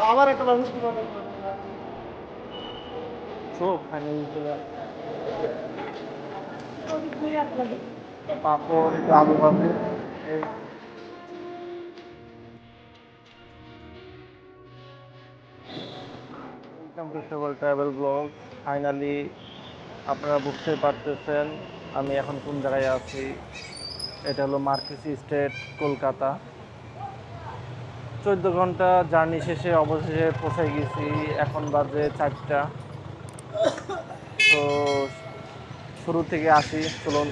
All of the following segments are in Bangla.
আবার একটা মানুষ পাপড় আলু ভাজি welcome to several travel blog. Finally আপনারা বুঝতে পারতেছেন আমি এখন কোন জায়গায় আছি। এটা হলো মার্কেসি স্ট্রিট, কলকাতা। 14 ঘন্টা জার্নি শেষে অবশেষে পৌঁছে গেছি। এখন বাজে 4টা। তো শুরু থেকে আসি, চলুন।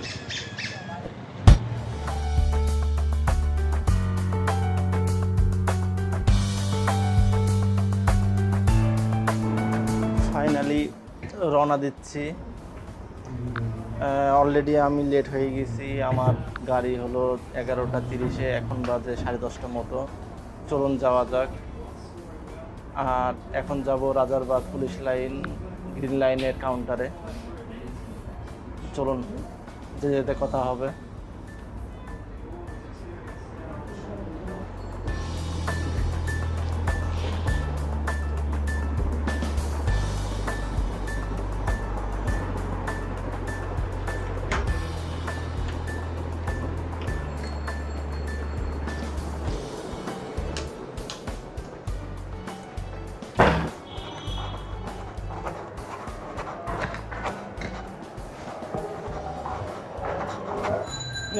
ফাইনালি রওনা দিচ্ছি। অলরেডি আমি লেট হয়ে গেছি। আমার গাড়ি হলো 11:30, এখন বাজে 10:30 মতো। চলুন যাওয়া যাক। আর এখন যাব রাজারবাগ পুলিশ লাইন, গ্রিন লাইনের কাউন্টারে। চলুন, যেতে যেতে কথা হবে।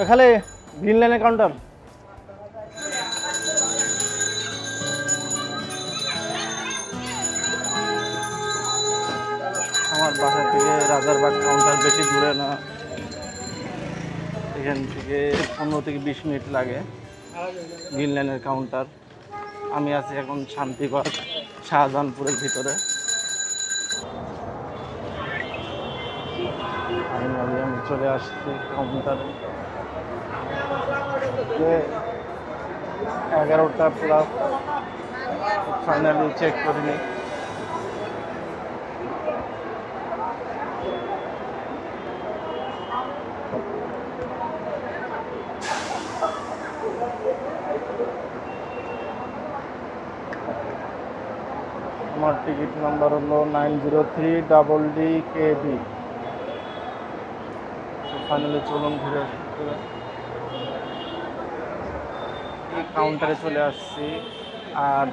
এখানে গ্রিন লাইনের কাউন্টার। আমার বাসা থেকে রাজারবাগ কাউন্টার বেশি দূরে না, এখান থেকে 15 থেকে 20 মিনিট লাগে গ্রিন লাইনের কাউন্টার। আমি আছি এখন শান্তিবাগ, শাহজাহানপুরের ভিতরে। ফাইনালি আমি চলে আসছি কাউন্টারে। 11টা প্লাস। ফাইনালি চেক করে নিই। আমার টিকিট নাম্বার হলো 903DD KB। ফাইনালি চলুন ঘুরে আসতে। এই কাউন্টারে চলে আসছি। আর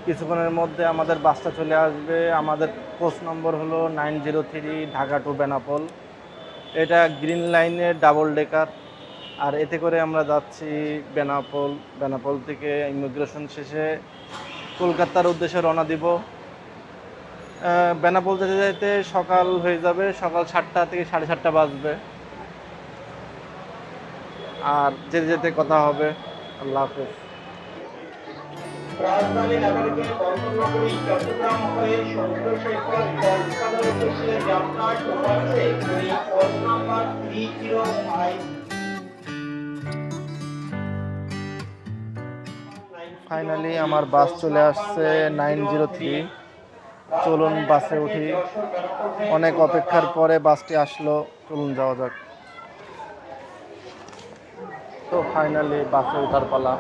কিছুক্ষণের মধ্যে আমাদের বাসটা চলে আসবে। আমাদের কোচ নম্বর হলো 903, ঢাকা টু বেনাপোল। এটা গ্রিন লাইনের ডাবল ডেকার। আর এতে করে আমরা যাচ্ছি বেনাপোল। বেনাপোল থেকে ইমিগ্রেশন শেষে কলকাতার উদ্দেশ্যে রওনা দিব। বেনাপোল যেতে যেতে সকাল হয়ে যাবে, সকাল 7টা থেকে 7:30 বাজবে। আর যেতে যেতে কথা হবে। আল্লাহ হাফেজ। রাজধানী নাগরিকের বন্দরনগরী চট্টগ্রাম হয়ে সমুদ্র সৈকত কক্সবাজার উদ্দেশ্যে যাত্রা শুরু হচ্ছে কোচ নাম্বার 305। ফাইনালি আমার বাস চলে আসছে 903। চলুন বাসে উঠি। অনেক অপেক্ষার পরে বাসটি আসলো। চলুন যাওয়া যাক। তো ফাইনালি বাসে ওঠার পালা।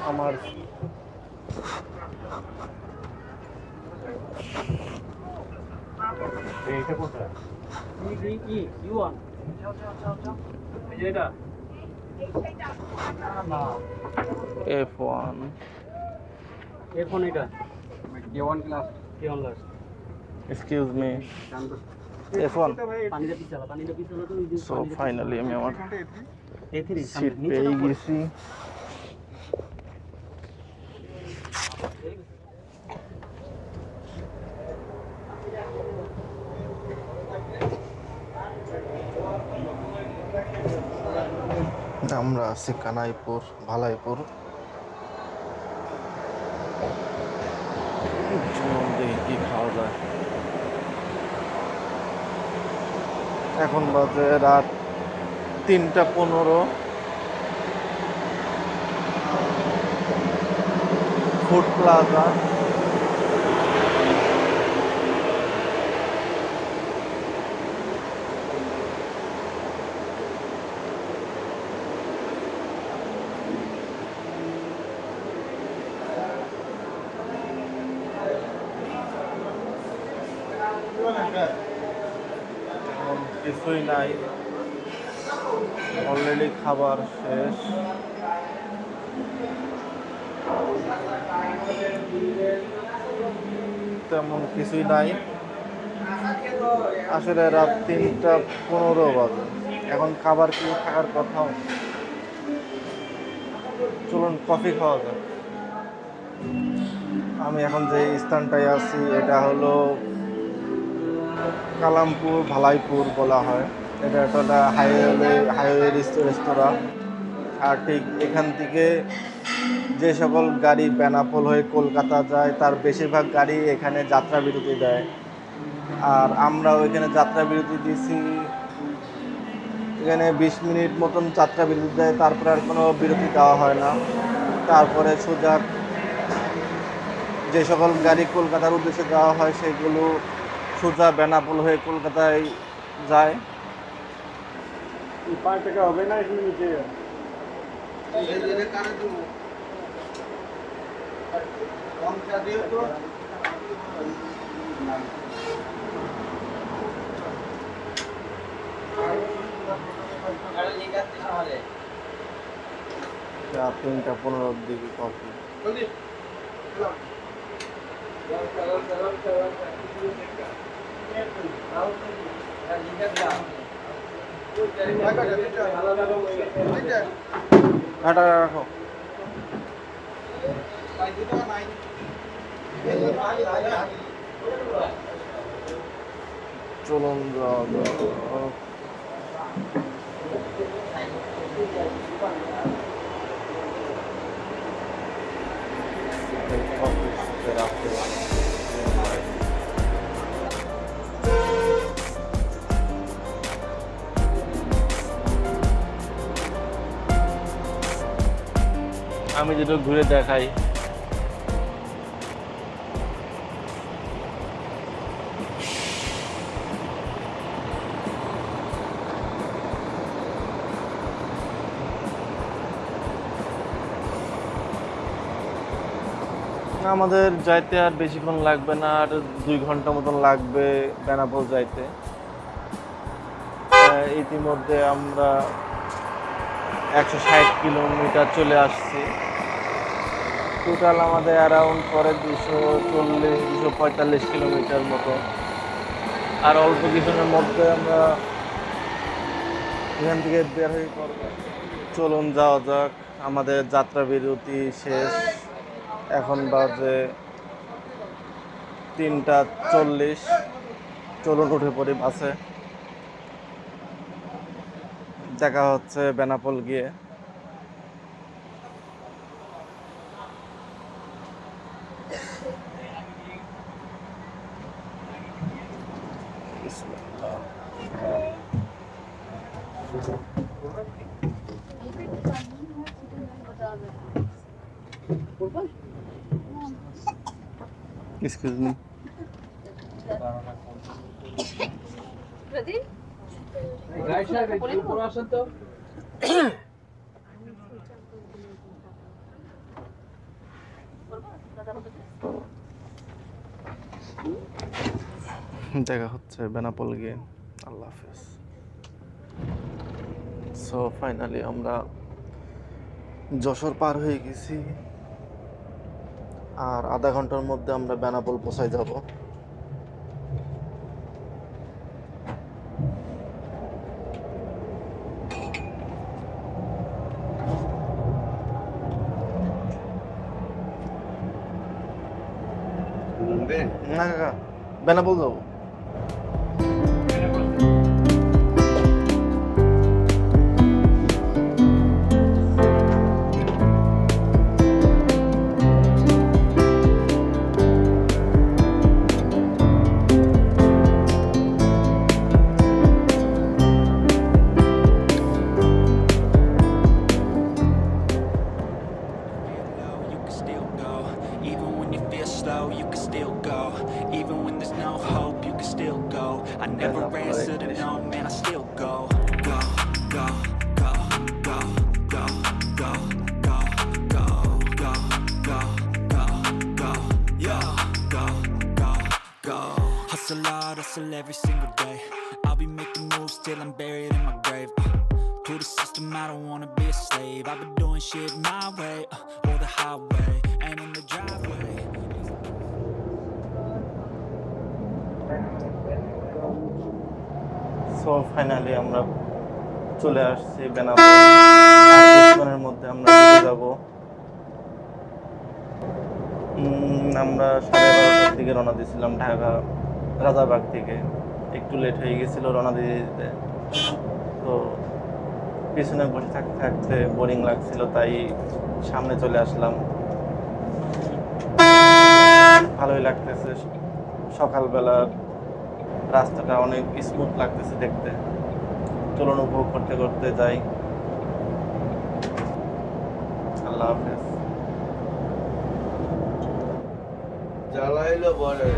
আমার এইটা কোথায়? F1 এটা K1 class K1 class. Excuse me, F1। So finally আমি আমার সিট পেয়ে গেছি। আমরা আছি কানাইপুর, ভালাইপুর। দেখি কি খাওয়া যায়। এখন বাজে রাত 3টা 15। Food plaza. এখন কিছুই নাই, অলরেডি খাবার শেষ। তেমন কিছুই নাই, আসলে রাত 3:15 বাজে, এখন খাবার কি থাকার কথা। চলুন কফি খাওয়া যাক। আমি এখন যে স্থানটায় আছি এটা হলো কালামপুর ভালাইপুর বলা হয়। এটা একটা হাইওয়ে রেস্তোরাঁ। আর ঠিক এখান থেকে যে সকল গাড়ি বেনাপোল হয়ে কলকাতা যায় তার বেশিরভাগ গাড়ি এখানে যাত্রা বিরতি দেয়। আর আমরাও এখানে যাত্রা বিরতি দিয়েছি, এখানে 20 মিনিট মতন যাত্রা বিরতি দেয়, তারপরে আর কোনো বিরতি দেওয়া হয় না। তারপরে সোজা যে সকল গাড়ি কলকাতার উদ্দেশ্যে দেওয়া হয় সেগুলো সোজা বেনাপোল হয়ে কলকাতায় যায়। 5 টাকা হবে না এখানে নিচে? রাত 3:15 দিকে কফি। রাখো। চলুন আমি যেটা ঘুরে দেখাই। আমাদের যাইতে আর বেশিক্ষণ লাগবে না, আর 2 ঘন্টা মতন লাগবে বেনাপোল যাইতে। ইতিমধ্যে আমরা 160 কিলোমিটার চলে আসছি। টোটাল আমাদের অ্যারাউন্ড পরে 240-245 কিলোমিটার মতো। আর অল্প কিছুদিনের মধ্যে আমরা এখান থেকে বের হয়ে পড়ব। চলুন যাওয়া যাক, আমাদের যাত্রা বিরতি শেষ। এখন বাজে 3:40। চলুন উঠে পড়ি বাসে। দেখা হচ্ছে বেনাপোল গিয়ে। Excuse me. Ready? দেখা হচ্ছে বেনাপোল গিয়ে। আল্লাহ হাফেজ। সো ফাইনালি আমরা যশোর পার হয়ে গেছি, আর আধা ঘন্টার মধ্যে আমরা বেনাপোল পৌঁছায় যাব। না কাকা, বেনাপোল যাবো। I never answer to no, man, I still go, go, go, go, go, go, go, go, go, go, go, go, go, yeah, go, go, go. hustle every single day. I'll be making moves till I'm buried in my grave. To the system, I don't wanna be a slave. I've been doing shit my way, or the highway, and in the driveway. So finally আমরা চলে আসছি বেনাপোল। আর কিছুক্ষণের মধ্যে আমরা ঢুকে যাব। আমরা 12:30টার দিকে রওনা দিয়েছিলাম ঢাকা রাজারবাগ থেকে। একটু লেট হয়ে গেছিল রওনা দিতে। তো পিছনে বসে থাকতে থাকতে বোরিং লাগছিল, তাই সামনে চলে আসলাম। ভালোই লাগতেছে, সকালবেলা রাস্তাটা অনেক স্মুথ লাগতেছে দেখতে। চলুন উপভোগ করতে করতে যাই। আল্লাহ হাফেজ। জ্বালাইলো বলে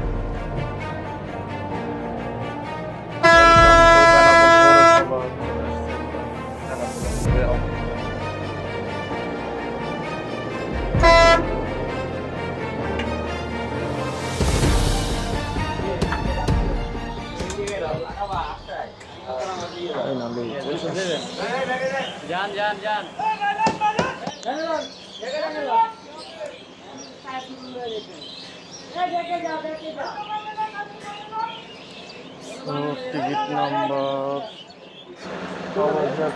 টিকিট নাম্বার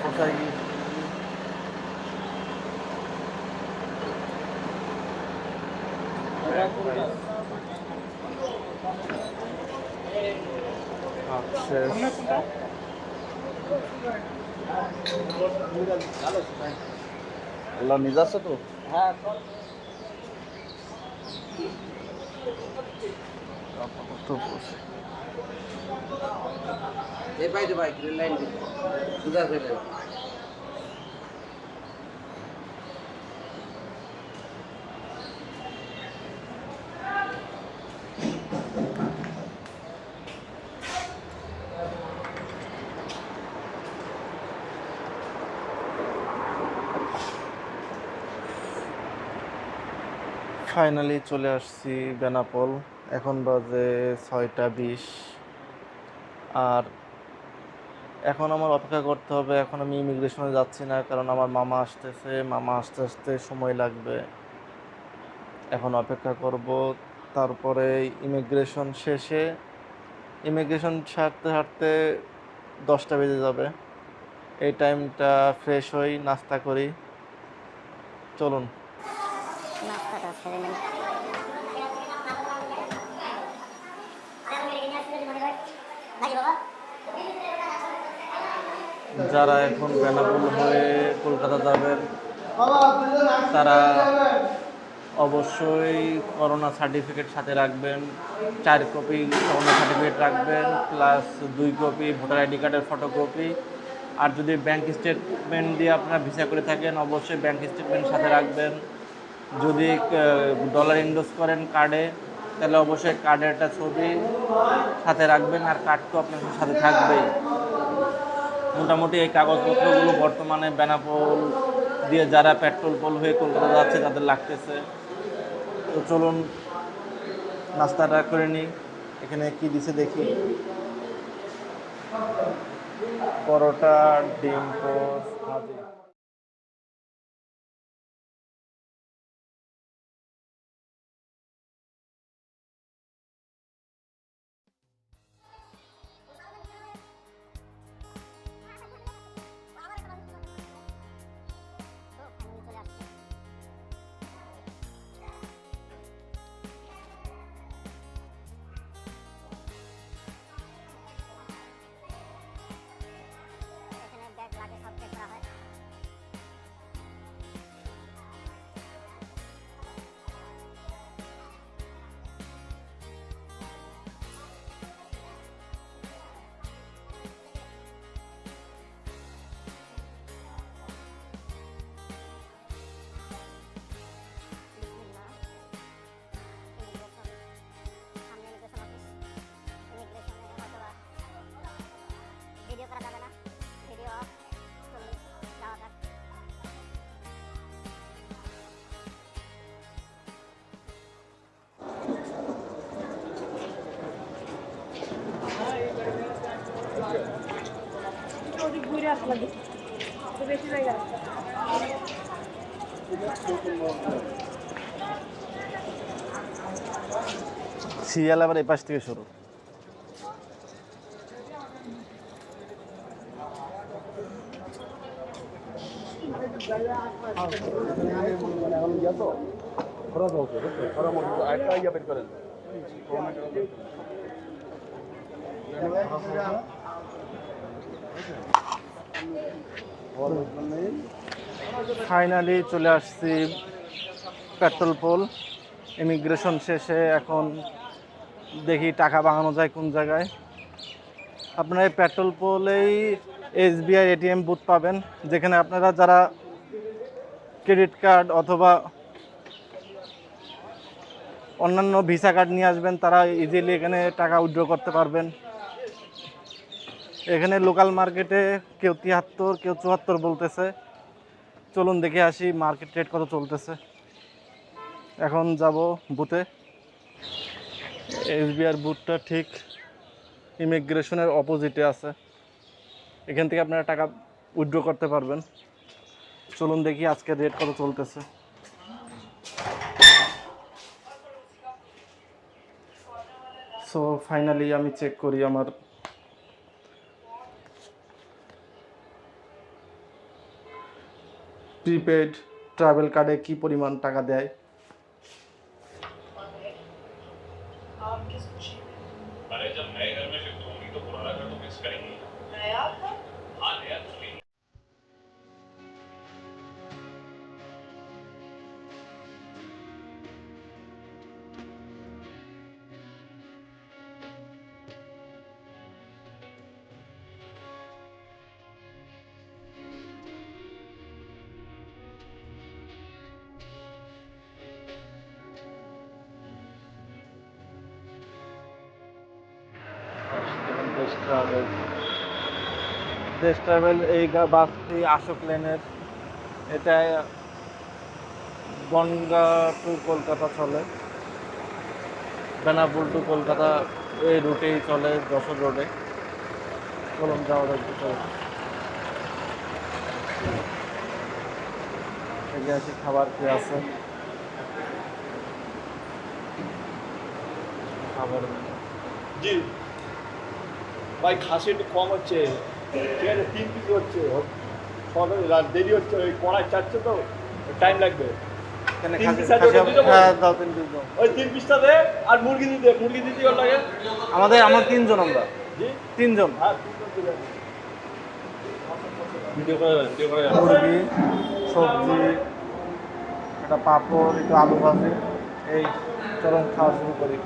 কোথায় গিয়ে আল্লাহ নিয়ে যাচ্ছে তো। ফাইনালি চলে আসছি বেনাপোল। এখন বাজে 6:20। আর এখন আমার অপেক্ষা করতে হবে। এখন আমি ইমিগ্রেশনে যাচ্ছি না, কারণ আমার মামা আসতেছে। মামা আসতে আসতে সময় লাগবে। এখন অপেক্ষা করব। তারপরে ইমিগ্রেশন শেষে, ইমিগ্রেশন সারতে সারতে 10টা বেজে যাবে। এই টাইমটা ফ্রেশ হই, নাস্তা করি। চলুন। যারা এখন বেনাপোল হয়ে কলকাতা যাবেন তারা অবশ্যই করোনা সার্টিফিকেট সাথে রাখবেন। 4 কপি করোনা সার্টিফিকেট রাখবেন, প্লাস 2 কপি ভোটার আইডি কার্ডের ফটোকপি। আর যদি ব্যাংক স্টেটমেন্ট দিয়ে আপনারা ভিসা করে থাকেন, অবশ্যই ব্যাংক স্টেটমেন্ট সাথে রাখবেন। যদি ডলার ইনভেস করেন কার্ডে, তাহলে অবশ্যই কার্ডের একটা ছবি সাথে রাখবেন। আর কার্ড তো আপনার সাথে থাকবেই। মোটামুটি এই কাগজপত্রগুলো বর্তমানে বেনাপোল দিয়ে যারা পেট্রোল পোল হয়ে কলকাতা যাচ্ছে তাদের লাগতেছে। তো চলুন নাস্তাটা করে নিই। এখানে কি দিছে দেখি। পরোটা, ডিম পোস্ট, ভাজি। ঘুরে আসলাম বেশি জায়গা সিরিয়াল আবার এই পাশ থেকে শুরু। ফাইনালি চলে আসছি পেট্রোল পোল। ইমিগ্রেশন শেষে এখন দেখি টাকা ভাঙানো যায় কোন জায়গায়। আপনারা এই পেট্রোল পোলেই এসবিআই এটিএম বুথ পাবেন, যেখানে আপনারা যারা ক্রেডিট কার্ড অথবা অন্যান্য ভিসা কার্ড নিয়ে আসবেন তারা ইজিলি এখানে টাকা উইথড্র করতে পারবেন। এখানে লোকাল মার্কেটে কেউ 73 কেউ 74 বলতেছে। চলুন দেখে আসি মার্কেট রেট কত চলতেছে। এখন যাব বুথে। এসবিআর বুথটা ঠিক ইমিগ্রেশনের অপোজিটে আছে, এখান থেকে আপনারা টাকা উইথড্র করতে পারবেন। চলুন দেখি আজকের রেট কত চলতেছে। সো ফাইনালি আমি চেক করি আমার প্রিপেড ট্রাভেল কার্ডে কি পরিমাণ টাকা দেয়। अरे जब नए घर में शिफ्ट होंगी तो पुराना घर तो मिक्स करेंगी। नया घर? हाँ नया तो नहीं। দেশ ট্রাভেল এই বাসটি আশোক লেনের, এটা বনগা টু কলকাতা চলে, বেনাপুর টু কলকাতা এই রুটেই চলে, যশোর রোডে। চলুন যাওয়া যাক ভিতরে। এগিয়ে আসি খাবার কি আছে। খাবার জি ভাই খাসি একটু কম হচ্ছে, ঠিক আছে 3 পিস হচ্ছে, দেরি হচ্ছে, ওই কড়াই চাচ্ছে তো টাইম লাগবে। এখানে 3 পিস খাসি আছে, দিতে হ্যাঁ দাও 3 পিস দাও। ওই 3 পিসটা দে, আর মুরগি দিতে ওর লাগে। আমার 3 জন, আমরা জি 3 জন। হ্যাঁ 3 জন দিবেন। ভিডিও করে মুরগি, সবজি, একটা পাঁপড়, একটু আলু ভাজি। এই চলুন খাওয়া শুরু করি।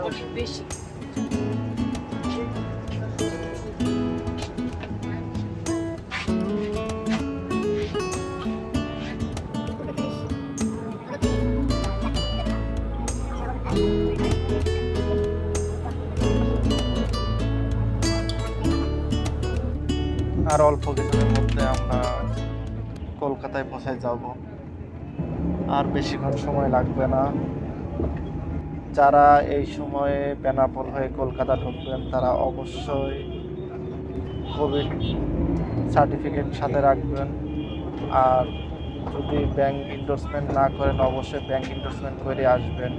অনেক বেশি আর অল্প কিছুদিনের মধ্যে আমরা কলকাতায় পৌঁছে যাব। আর বেশিক্ষণ সময় লাগবে না। যারা এই সময়ে বেনাপোল হয়ে কলকাতা ঢুকবেন তারা অবশ্যই কোভিড সার্টিফিকেট সাথে রাখবেন। আর যদি ব্যাংক ইন্ডোর্সমেন্ট না করেন অবশ্যই ব্যাংক ইন্ডোর্সমেন্ট করে আসবেন।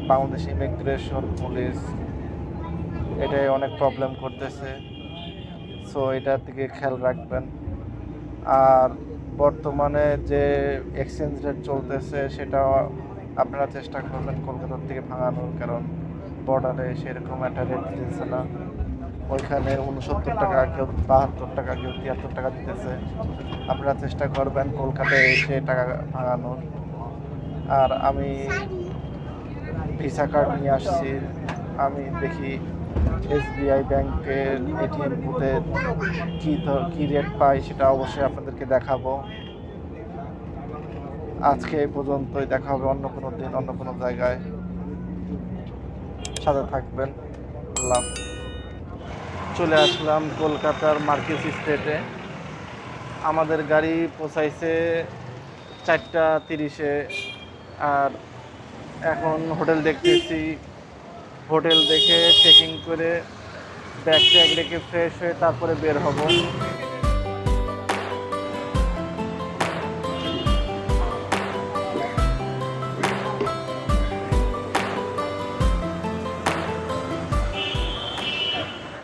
বাংলাদেশ ইমিগ্রেশন পুলিশ এটাই অনেক প্রবলেম করতেছে, সো এটার দিকে খেয়াল রাখবেন। আর বর্তমানে যে এক্সচেঞ্জ রেট চলতেছে সেটা আপনারা চেষ্টা করবেন কলকাতার থেকে ভাঙানোর, কারণ বর্ডারে সেরকম একটা রেট দিতেছে না। ওইখানে 69 টাকা, কেউ 72 টাকা, কেউ 73 টাকা দিতেছে। আপনারা চেষ্টা করবেন কলকাতায় এসে টাকা ভাঙানোর। আর আমি ভিসা কার্ড নিয়ে আসছি, আমি দেখি এসবিআই ব্যাংকের এটিএম বুথে কী রেট পাই সেটা অবশ্যই আপনাদেরকে দেখাবো। আজকে এই পর্যন্তই, দেখা হবে অন্য কোনো দিন অন্য কোনো জায়গায়। সাথে থাকবেন। আল্লাহ। চলে আসলাম কলকাতার মার্কেস স্ট্রিটে। আমাদের গাড়ি পৌঁছাইছে 4:30-এ। আর এখন হোটেল দেখতেছি, হোটেল দেখে চেকিং করে ব্যাগ ট্যাগ রেখে ফ্রেশ হয়ে তারপরে বের হব।